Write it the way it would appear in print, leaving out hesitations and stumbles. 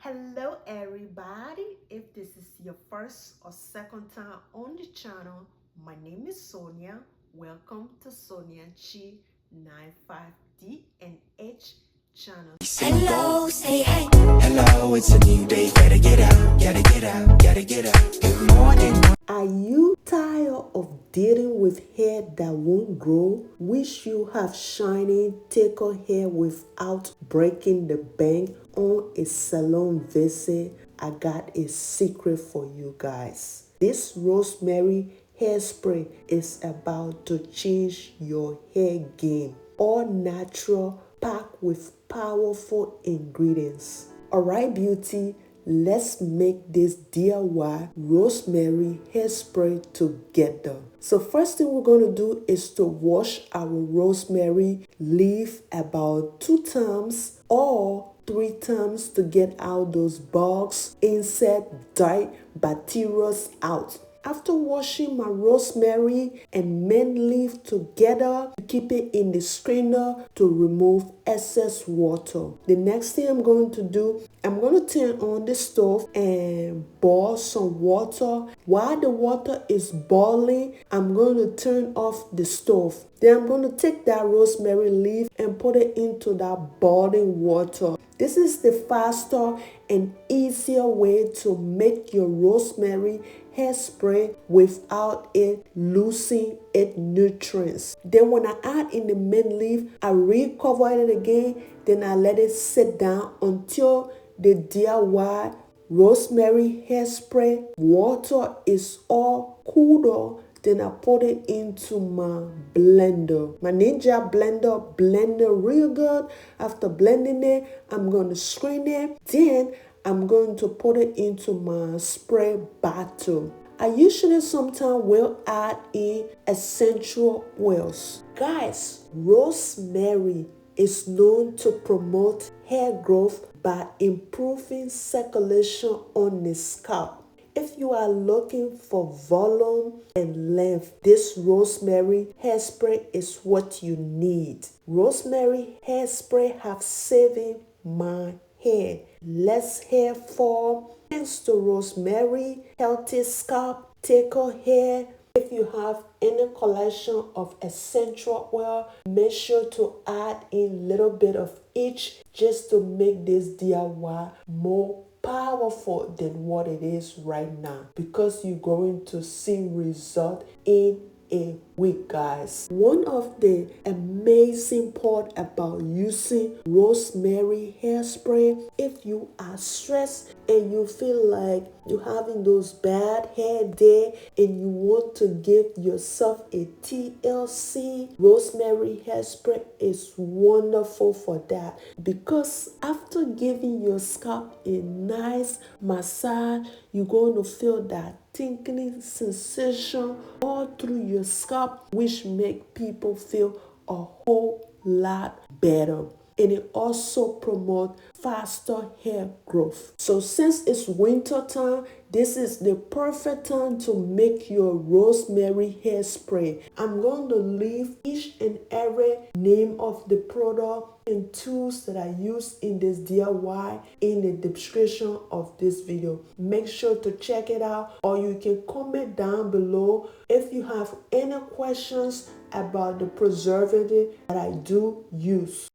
Hello everybody. If this is your first or second time on the channel, my name is Sonia. Welcome to Sonia Chi 95D and H channel. Hello, say hey. Hello, it's a new day. Gotta get out, gotta get out, gotta get out. Good morning. Are you tired of dealing with hair that won't grow? Wish you have shiny, thicker hair without breaking the bank on a salon visit? I got a secret for you guys. This Rosemary hairspray is about to change your hair game. All natural, packed with powerful ingredients. Alright, beauty, let's make this DIY rosemary hairspray together. So first thing we're going to do is to wash our rosemary leaf about 2 times or 3 times to get out those bugs, insect, dirt, bacteria out. After washing my rosemary and mint leaf together, keep it in the strainer to remove excess water. The next thing I'm going to do, I'm going to turn on the stove and boil some water. While the water is boiling, I'm going to turn off the stove. Then I'm going to take that rosemary leaf and put it into that boiling water. This is the faster and easier way to make your rosemary hairspray without it losing its nutrients. Then when I add in the mint leaf, I recover it again. Then I let it sit down until the DIY rosemary hairspray water is all cooled off. Then I put it into my blender. My Ninja blender, blend it real good. After blending it, I'm going to strain it. Then I'm going to put it into my spray bottle. I usually sometimes will add in essential oils. Guys, rosemary is known to promote hair growth by improving circulation on the scalp. If you are looking for volume and length, this rosemary hairspray is what you need. Rosemary hairspray have saved my hair. Less hair fall thanks to rosemary, healthy scalp, thicker hair. If you have any collection of essential oil, make sure to add in a little bit of each just to make this DIY more powerful than what it is right now, because you're going to see result in a week, guys. One of the amazing part about using rosemary hairspray, if you are stressed and you feel like you're having those bad hair day and you want to give yourself a TLC, rosemary hairspray is wonderful for that, because after giving your scalp a nice massage, you're going to feel that tingling sensation all through your scalp, which make people feel a whole lot better. And it also promotes faster hair growth. So since it's winter time, this is the perfect time to make your rosemary hairspray. I'm going to leave each and every name of the product and tools that I use in this DIY in the description of this video. Make sure to check it out, or you can comment down below if you have any questions about the preservative that I do use.